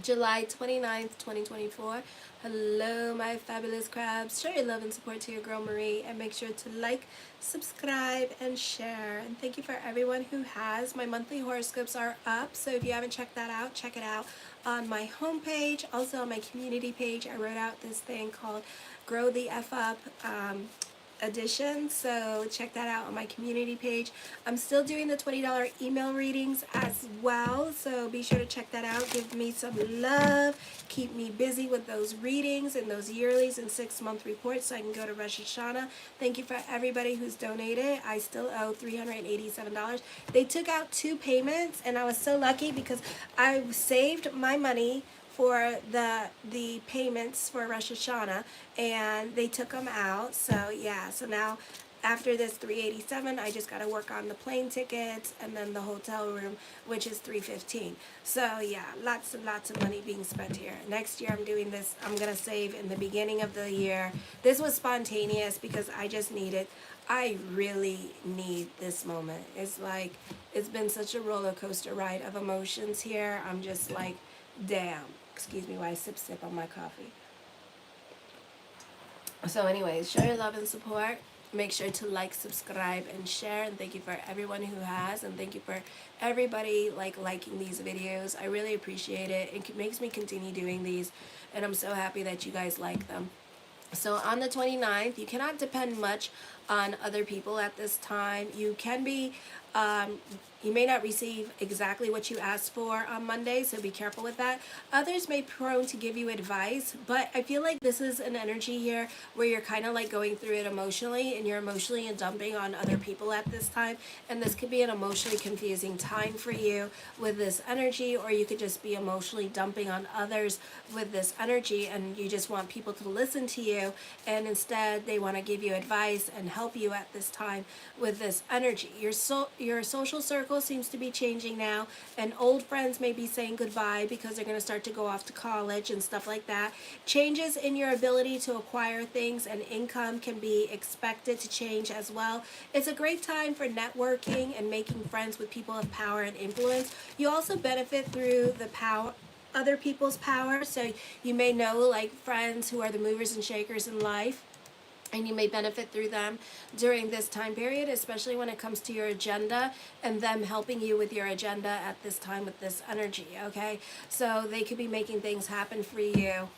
July 29th, 2024. Hello, my fabulous crabs. Show your love and support to your girl Marie, and make sure to like, subscribe, and share. And thank you for everyone who has. My monthly horoscopes are up, so if you haven't checked that out, check it out on my homepage. Also on my community page, I wrote out this thing called Grow the F Up edition, so check that out on my community page. I'm still doing the $20 email readings as well, so be sure to check that out. Give me some love, keep me busy with those readings and those yearlies and 6-month reports so I can go to Rosh Hashanah. Thank you for everybody who's donated. I still owe $387. They took out 2 payments, and I was so lucky because I saved my money for the payments for Rosh Hashanah, and they took them out. So yeah, so now after this $387, I just got to work on the plane tickets and then the hotel room, which is $315. So yeah, lots and lots of money being spent here. Next year I'm doing this, I'm gonna save in the beginning of the year. This was spontaneous because I really need this moment. It's like, it's been such a roller coaster ride of emotions here. I'm just like, damn. Excuse me while I sip on my coffee. So anyways, show your love and support. Make sure to like, subscribe, and share. And thank you for everyone who has. And thank you for everybody liking these videos. I really appreciate it. It makes me continue doing these. And I'm so happy that you guys like them. So on the 29th, you cannot depend much on other people at this time. You can be, you may not receive exactly what you asked for on Monday, so be careful with that. Others may be prone to give you advice, but I feel like this is an energy here where you're kind of like going through it emotionally, and you're emotionally dumping on other people at this time. And this could be an emotionally confusing time for you with this energy, or you could just be emotionally dumping on others with this energy, and you just want people to listen to you, and instead they want to give you advice and help you at this time with this energy. Your social circle seems to be changing now, and old friends may be saying goodbye because they're going to start to go off to college and stuff like that. Changes in your ability to acquire things and income can be expected to change as well. It's a great time for networking and making friends with people of power and influence. You also benefit through the other people's power, so you may know like friends who are the movers and shakers in life, and you may benefit through them during this time period, especially when it comes to your agenda and them helping you with your agenda at this time with this energy, okay? So they could be making things happen for you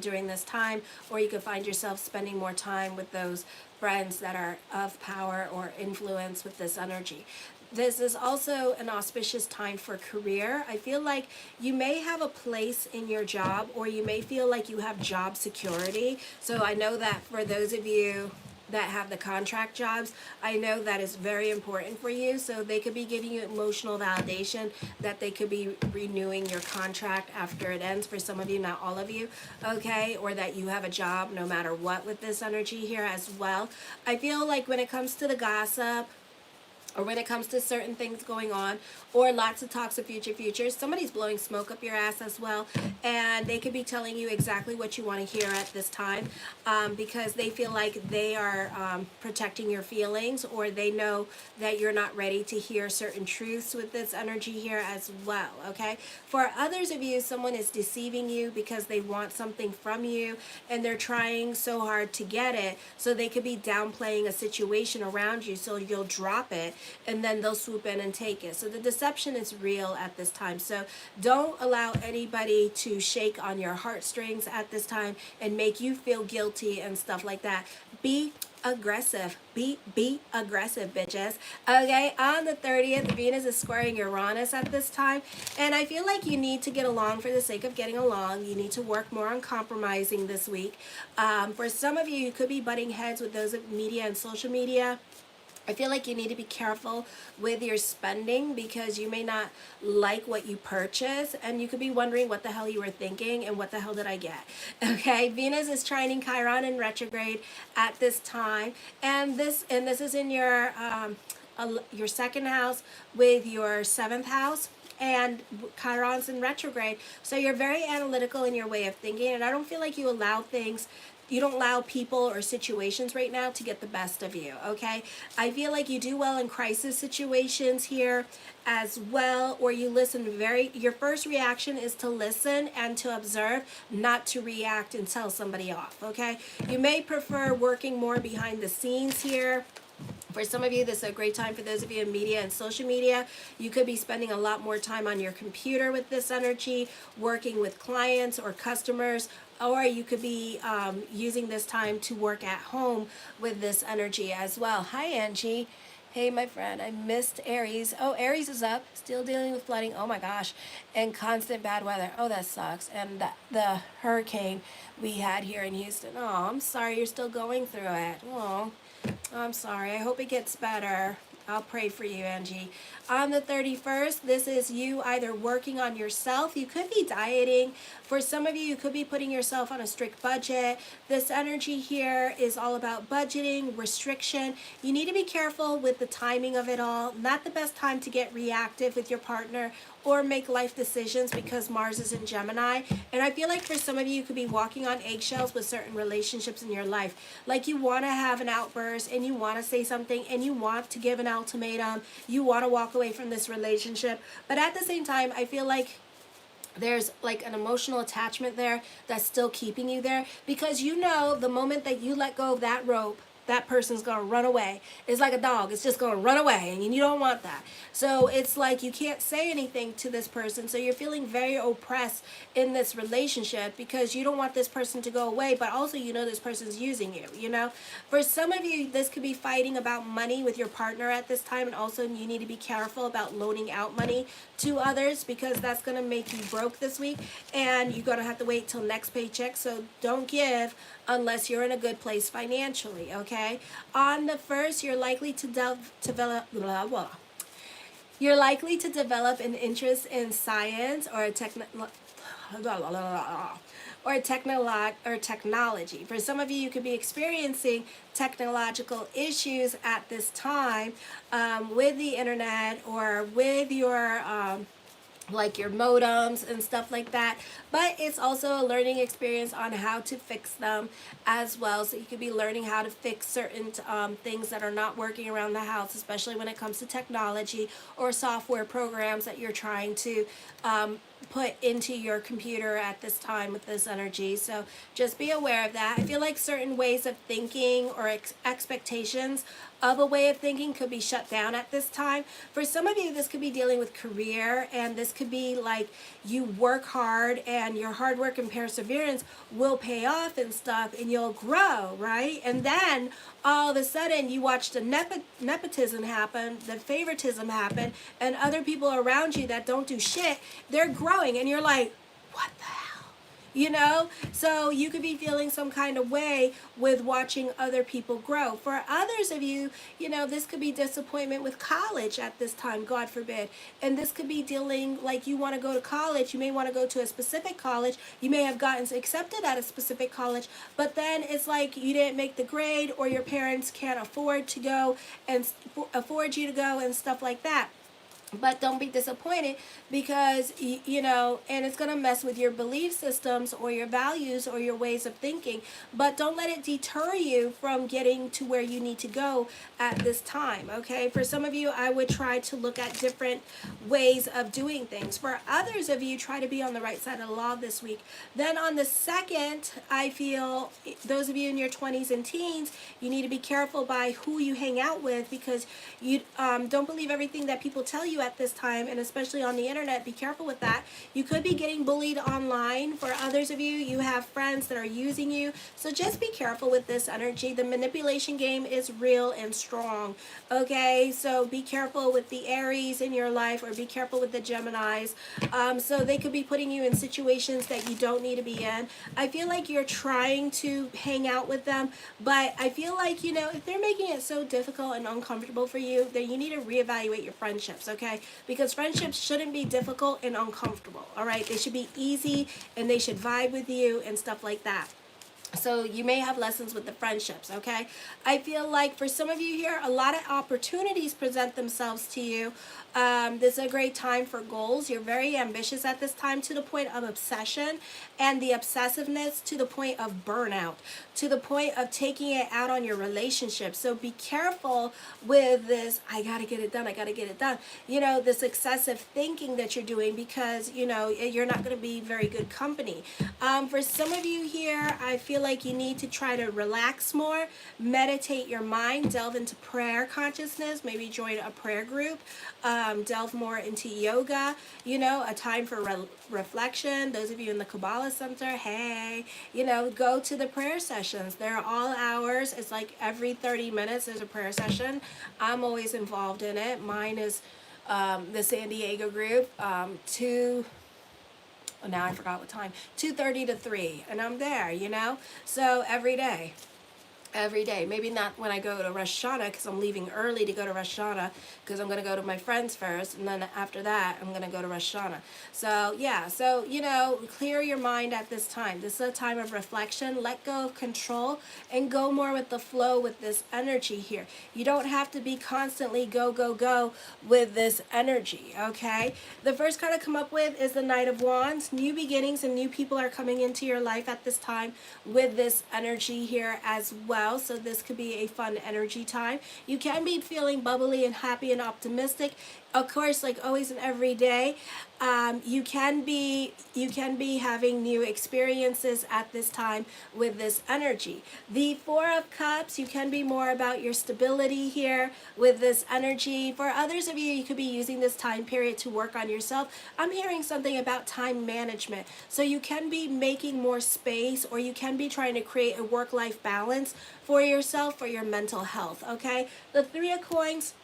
during this time, or you could find yourself spending more time with those friends that are of power or influence with this energy. This is also an auspicious time for career. I feel like you may have a place in your job, or you may feel like you have job security. So I know that for those of you that have the contract jobs, I know that is very important for you. So they could be giving you emotional validation that they could be renewing your contract after it ends, for some of you, not all of you, okay? Or that you have a job no matter what with this energy here as well. I feel like when it comes to the gossip, or when it comes to certain things going on, or lots of talks of futures, somebody's blowing smoke up your ass as well, and they could be telling you exactly what you want to hear at this time, because they feel like they are protecting your feelings, or they know that you're not ready to hear certain truths with this energy here as well, okay? For others of you, someone is deceiving you because they want something from you, and they're trying so hard to get it, so they could be downplaying a situation around you, so you'll drop it, and then they'll swoop in and take it. So the deception is real at this time. So don't allow anybody to shake on your heartstrings at this time and make you feel guilty and stuff like that. Be aggressive. Be aggressive, bitches. Okay, on the 30th, Venus is squaring Uranus at this time, and I feel like you need to get along for the sake of getting along. You need to work more on compromising this week. For some of you, you could be butting heads with those of media and social media. I feel like you need to be careful with your spending, because you may not like what you purchase, and you could be wondering what the hell you were thinking and what the hell did I get. Okay, Venus is trining Chiron in retrograde at this time, and this is in your second house with your 7th house, and Chiron's in retrograde. So you're very analytical in your way of thinking, and I don't feel like you allow things allow people or situations right now to get the best of you, okay? I feel like you do well in crisis situations here as well, or you listen your first reaction is to listen and to observe, not to react and tell somebody off, okay? You may prefer working more behind the scenes here. For some of you, this is a great time for those of you in media and social media. You could be spending a lot more time on your computer with this energy, working with clients or customers, or you could be using this time to work at home with this energy as well. Hi, Angie. Hey, my friend, I missed Aries. Oh, Aries is up, still dealing with flooding. Oh my gosh, and constant bad weather. Oh, that sucks. And the hurricane we had here in Houston. Oh, I'm sorry you're still going through it. Oh, I'm sorry. I hope it gets better. I'll pray for you, Angie. On the 31st, this is you either working on yourself. You could be dieting. For some of you, you could be putting yourself on a strict budget. This energy here is all about budgeting, restriction. You need to be careful with the timing of it all. Not the best time to get reactive with your partner or make life decisions because Mars is in Gemini. And I feel like for some of you, you could be walking on eggshells with certain relationships in your life. Like you want to have an outburst and you want to say something and you want to give an ultimatum. You want to walk away from this relationship. But at the same time, I feel like there's like an emotional attachment there that's still keeping you there, because you know the moment that you let go of that rope, that person's going to run away. It's like a dog. It's just going to run away, and you don't want that. So it's like you can't say anything to this person. So you're feeling very oppressed in this relationship because you don't want this person to go away, but also you know this person's using you, you know? For some of you, this could be fighting about money with your partner at this time, and also you need to be careful about loaning out money to others because that's going to make you broke this week, and you're going to have to wait till next paycheck. So don't give unless you're in a good place financially, okay? On the 1st, you're likely to develop You're likely to develop an interest in science or technology. For some of you, you could be experiencing technological issues at this time with the internet or with your like your modems and stuff like that, but it's also a learning experience on how to fix them as well. So you could be learning how to fix certain things that are not working around the house, especially when it comes to technology or software programs that you're trying to put into your computer at this time with this energy. So just be aware of that. I feel like certain ways of thinking or expectations of a way of thinking could be shut down at this time. For some of you, this could be dealing with career, and this could be like you work hard and your hard work and perseverance will pay off and stuff, and you'll grow, right? And then all of a sudden you watch the nepotism happen, the favoritism happen, and other people around you that don't do shit, they're growing, and you're like, what the hell? You know, so you could be feeling some kind of way with watching other people grow. For others of you, you know, this could be disappointment with college at this time, God forbid. And this could be dealing like you want to go to college. You may want to go to a specific college. You may have gotten accepted at a specific college, but then it's like you didn't make the grade, or your parents can't afford to go and afford you to go and stuff like that. But don't be disappointed because, you know, and it's going to mess with your belief systems or your values or your ways of thinking. But don't let it deter you from getting to where you need to go at this time, okay? For some of you, I would try to look at different ways of doing things. For others of you, try to be on the right side of the law this week. Then on the 2nd, I feel those of you in your 20s and teens, you need to be careful by who you hang out with, because you don't believe everything that people tell you at this time, and especially on the internet. Be careful with that. You could be getting bullied online. For others of you, you have friends that are using you, so just be careful with this energy. The manipulation game is real and strong, okay? So be careful with the Aries in your life, or be careful with the Geminis. So they could be putting you in situations that you don't need to be in. I feel like you're trying to hang out with them, but I feel like, you know, if they're making it so difficult and uncomfortable for you, then you need to reevaluate your friendships, okay? Because friendships shouldn't be difficult and uncomfortable, all right? They should be easy, and they should vibe with you and stuff like that. So you may have lessons with the friendships, okay? I feel like for some of you here, a lot of opportunities present themselves to you. This is a great time for goals. You're very ambitious at this time, to the point of obsession, and the obsessiveness to the point of burnout, to the point of taking it out on your relationship. So be careful with this, I gotta get it done, I gotta get it done. You know, this excessive thinking that you're doing, because, you know, you're not gonna be very good company. For some of you here, I feel like you need to try to relax more, meditate your mind, delve into prayer consciousness, maybe join a prayer group, delve more into yoga, you know, a time for reflection. Those of you in the Kabbalah Center, hey, you know, go to the prayer sessions. They're all hours. It's like every 30 minutes there's a prayer session. I'm always involved in it. Mine is the San Diego group, now I forgot what time, 2:30 to 3, and I'm there, you know, so every day. Maybe not when I go to Rosh Hashanah, because I'm leaving early to go to Rosh Hashanah, because I'm going to go to my friends first, and then after that I'm going to go to Rosh Hashanah. So yeah, so you know, clear your mind at this time. This is a time of reflection. Let go of control and go more with the flow with this energy here. You don't have to be constantly go go go with this energy, okay? The first card I come up with is the Knight of Wands. New beginnings and new people are coming into your life at this time with this energy here as well. So this could be a fun energy time. You can be feeling bubbly and happy and optimistic. Of course, like always and every day, you can be having new experiences at this time with this energy. The Four of Cups, you can be more about your stability here with this energy. For others of you, you could be using this time period to work on yourself. I'm hearing something about time management. So you can be making more space, or you can be trying to create a work-life balance for yourself, for your mental health, okay? The Three of Coins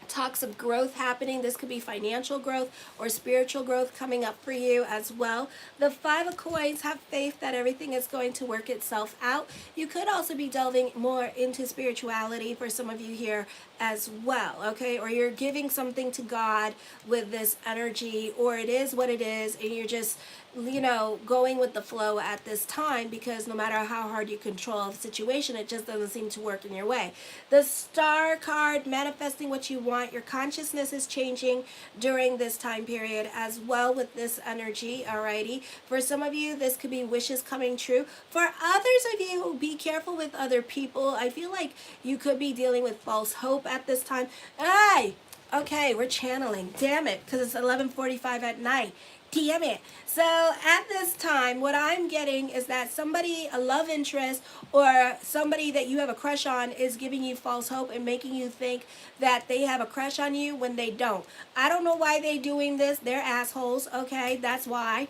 talks of growth happening. This could be financial growth or spiritual growth coming up for you as well. The Five of Coins, have faith that everything is going to work itself out. You could also be delving more into spirituality for some of you here as well, okay? Or you're giving something to God with this energy, or it is what it is, and you're just, you know, going with the flow at this time, because no matter how hard you control the situation, it just doesn't seem to work in your way. The Star card, manifesting what you want. Your consciousness is changing during this time period as well with this energy, alrighty? For some of you, this could be wishes coming true. For others of you, be careful with other people. I feel like you could be dealing with false hope at this time. Hey! Okay, we're channeling. Damn it, because it's 11:45 at night. Damn it. So at this time, what I'm getting is that somebody, a love interest, or somebody that you have a crush on, is giving you false hope and making you think that they have a crush on you when they don't. I don't know why they're doing this. They're assholes, okay? That's why.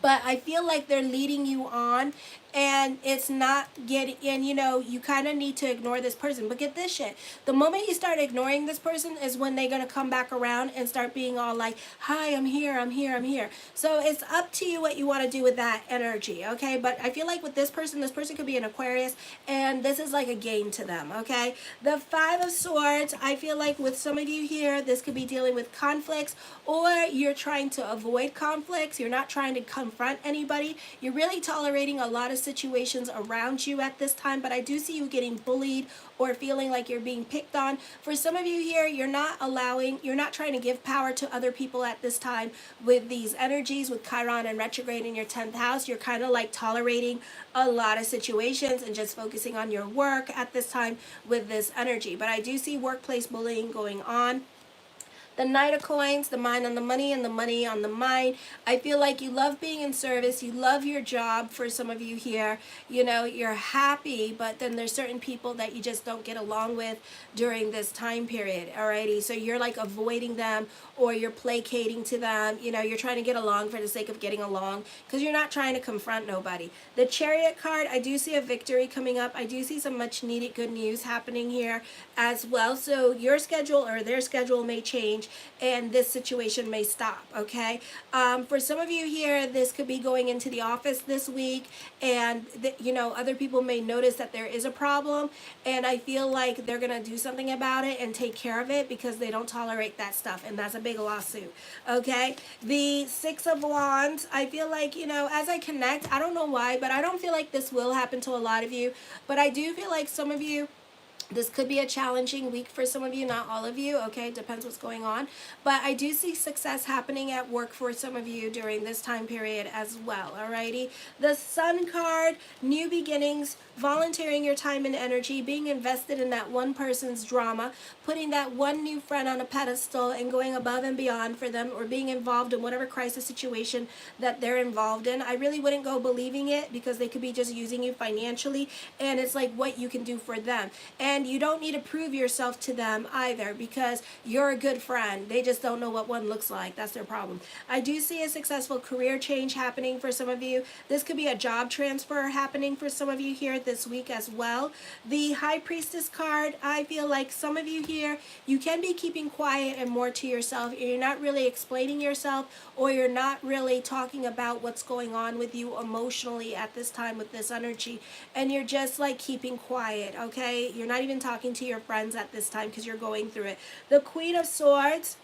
But I feel like they're leading you on, and it's not getting, and you know, you kind of need to ignore this person. But get this shit, the moment you start ignoring this person is when they're going to come back around and start being all like, hi, I'm here, I'm here, I'm here. So it's up to you what you want to do with that energy, okay? But I feel like with this person could be an Aquarius, and this is like a game to them, okay? The Five of Swords, I feel like with some of you here, this could be dealing with conflicts, or you're trying to avoid conflicts. You're not trying to confront anybody. You're really tolerating a lot of situations around you at this time, but I do see you getting bullied or feeling like you're being picked on. For some of you here, you're not trying to give power to other people at this time with these energies, with Chiron and retrograde in your 10th house. You're kind of like tolerating a lot of situations and just focusing on your work at this time with this energy. But I do see workplace bullying going on. The Knight of Coins, the mind on the money and the money on the mind. I feel like you love being in service. You love your job. For some of you here, you know, you're happy, but then there's certain people that you just don't get along with during this time period, alrighty? So you're like avoiding them, or you're placating to them. You know, you're trying to get along for the sake of getting along, because you're not trying to confront nobody. The Chariot card, I do see a victory coming up. I do see some much needed good news happening here as well. So your schedule or their schedule may change change, and this situation may stop, okay? For some of you here, this could be going into the office this week, and other people may notice that there is a problem, and I feel like they're gonna do something about it and take care of it because they don't tolerate that stuff, and that's a big lawsuit, okay? The Six of Wands, I feel like, as I connect, I don't know why, but I don't feel like this will happen to a lot of you, but I do feel like some of you, this could be a challenging week for some of you, not all of you, okay? Depends what's going on. But I do see success happening at work for some of you during this time period as well, alrighty? The Sun card, new beginnings, volunteering your time and energy, being invested in that one person's drama, putting that one new friend on a pedestal and going above and beyond for them, or being involved in whatever crisis situation that they're involved in. I really wouldn't go believing it because they could be just using you financially, and it's like what you can do for them. And you don't need to prove yourself to them either because you're a good friend. They just don't know what one looks like. That's their problem. I do see a successful career change happening for some of you. This could be a job transfer happening for some of you here this week as well. The High Priestess card, I feel like some of you here, you can be keeping quiet and more to yourself. You're not really explaining yourself, or you're not really talking about what's going on with you emotionally at this time with this energy, and you're just like keeping quiet, okay? You're not even talking to your friends at this time because you're going through it. The Queen of Swords,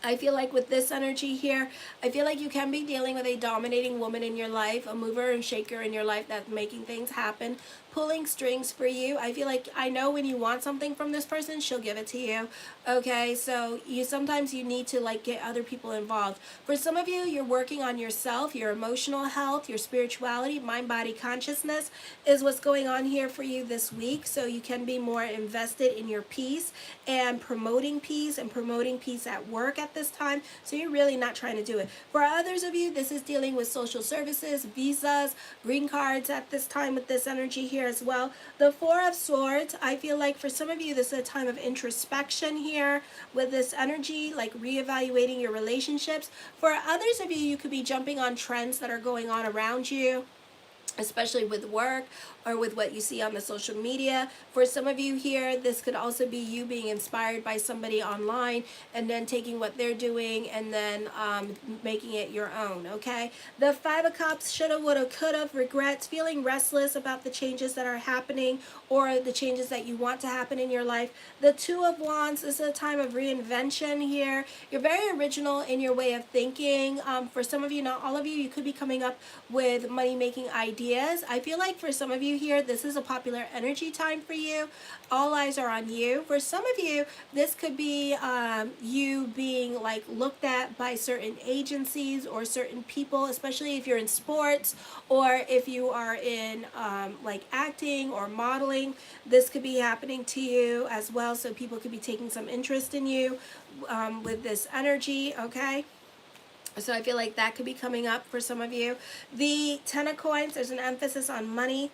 I feel like with this energy here, I feel like you can be dealing with a dominating woman in your life, a mover and shaker in your life that's making things happen, pulling strings for you. I feel like I know when you want something from this person, she'll give it to you. Okay, so sometimes you need to like get other people involved. For some of you, you're working on yourself, your emotional health, your spirituality, mind, body, consciousness is what's going on here for you this week. So you can be more invested in your peace and promoting peace at work at this time. So you're really not trying to do it. For others of you, this is dealing with social services, visas, green cards at this time with this energy here as well. The Four of Swords, I feel like for some of you, this is a time of introspection here with this energy, like reevaluating your relationships. For others of you, you could be jumping on trends that are going on around you, especially with work or with what you see on the social media. For some of you here, this could also be you being inspired by somebody online and then taking what they're doing and then making it your own, okay? The Five of Cups, shoulda, woulda, coulda, regrets, feeling restless about the changes that are happening or the changes that you want to happen in your life. The Two of Wands, this is a time of reinvention here. You're very original in your way of thinking. For some of you, not all of you, you could be coming up with money-making ideas. I feel like for some of you here, this is a popular energy time for you. All eyes are on you. For some of you, this could be you being like looked at by certain agencies or certain people, especially if you're in sports or if you are in like acting or modeling. This could be happening to you as well, so people could be taking some interest in you with this energy, okay? So I feel like that could be coming up for some of you. The Ten of Coins, there's an emphasis on money.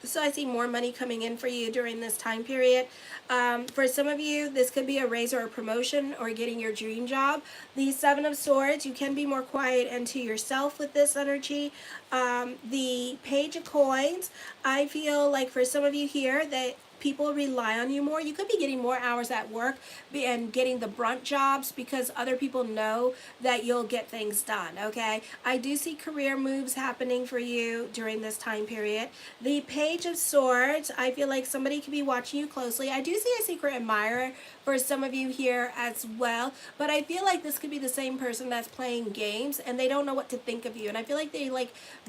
So I see more money coming in for you during this time period. For some of you, this could be a raise or a promotion or getting your dream job. The Seven of Swords, you can be more quiet and to yourself with this energy. The Page of Coins, I feel like for some of you here that people rely on you more. You could be getting more hours at work and getting the brunt jobs because other people know that you'll get things done, okay? I do see career moves happening for you during this time period. The Page of Swords, I feel like somebody could be watching you closely. I do see a secret admirer for some of you here as well, but I feel like this could be the same person that's playing games and they don't know what to think of you. And I feel like they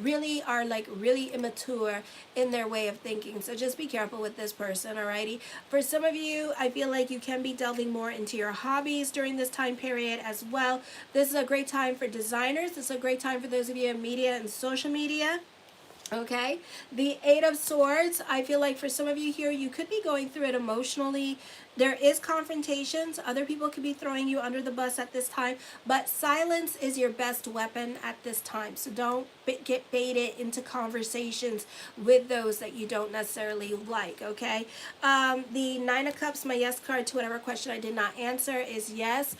really are really immature in their way of thinking. So just be careful with this person, alrighty? For some of you, I feel like you can be delving more into your hobbies during this time period as well. This is a great time for designers. This is a great time for those of you in media and social media. Okay, the Eight of Swords, I feel like for some of you here, you could be going through it emotionally. There is confrontations. Other people could be throwing you under the bus at this time, but silence is your best weapon at this time. So don't get baited into conversations with those that you don't necessarily like, okay? The Nine of Cups, my yes card to whatever question I did not answer is yes.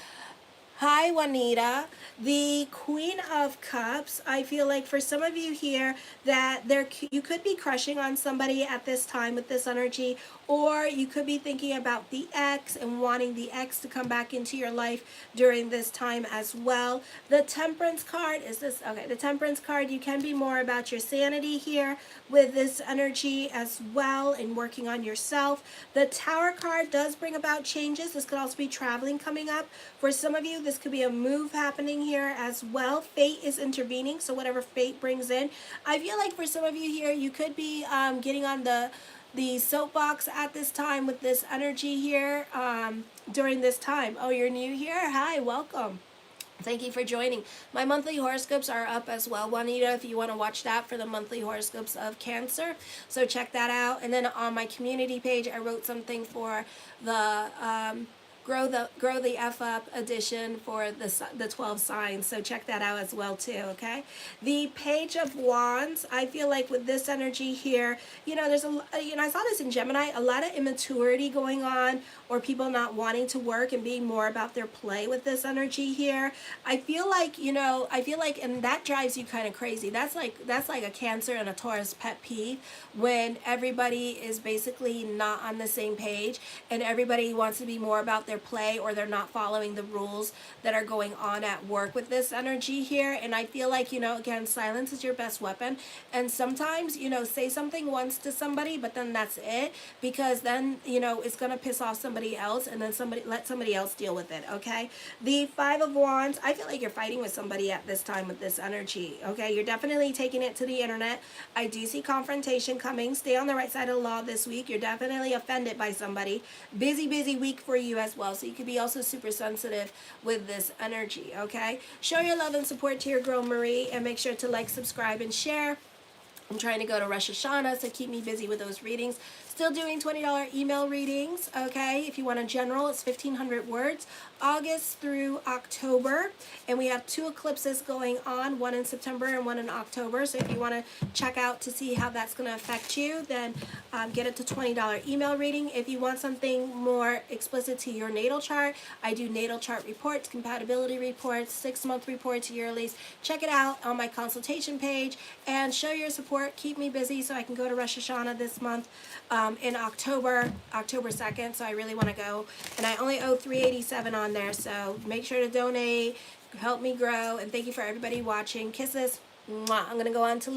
Hi, Juanita. The Queen of Cups. I feel like for some of you here that you could be crushing on somebody at this time with this energy, or you could be thinking about the ex and wanting the ex to come back into your life during this time as well. The Temperance card is this. Okay, the Temperance card, you can be more about your sanity here with this energy as well and working on yourself. The Tower card does bring about changes. This could also be traveling coming up. For some of you, this could be a move happening here as well. Fate is intervening, so whatever fate brings in. I feel like for some of you here, you could be getting on the soapbox at this time with this energy here during this time. Oh, you're new here? Hi, welcome. Thank you for joining. My monthly horoscopes are up as well, Juanita, if you want to watch that for the monthly horoscopes of Cancer. So check that out. And then on my community page, I wrote something for the Grow the F Up edition for the 12 signs. So check that out as well too, okay? The Page of Wands, I feel like with this energy here, there's I saw this in Gemini, a lot of immaturity going on, or people not wanting to work and being more about their play with this energy here. I feel like, and that drives you kind of crazy. That's like a Cancer and a Taurus pet peeve, when everybody is basically not on the same page and everybody wants to be more about their play, or they're not following the rules that are going on at work with this energy here. And I feel like, again, silence is your best weapon. And sometimes, say something once to somebody, but then that's it, because then, it's going to piss off somebody else, and then let somebody else deal with it, okay? The Five of Wands, I feel like you're fighting with somebody at this time with this energy, okay? You're definitely taking it to the internet. I do see confrontation coming. Stay on the right side of the law this week. You're definitely offended by somebody. Busy week for you as well. So you could be also super sensitive with this energy, okay? Show your love and support to your girl Marie, and make sure to like, subscribe, and share. I'm trying to go to Rosh Hashanah, so keep me busy with those readings. Still doing $20 email readings, okay? If you want a general, it's 1,500 words, August through October. And we have 2 eclipses going on, one in September and one in October. So if you want to check out to see how that's going to affect you, then get it to $20 email reading. If you want something more explicit to your natal chart, I do natal chart reports, compatibility reports, 6-month reports, yearlies. Check it out on my consultation page, and show your support. Keep me busy so I can go to Rosh Hashanah this month in October 2nd. So I really want to go, and I only owe $387 on there. So make sure to donate, help me grow, and thank you for everybody watching. Kisses. Mwah. I'm gonna go on to leave.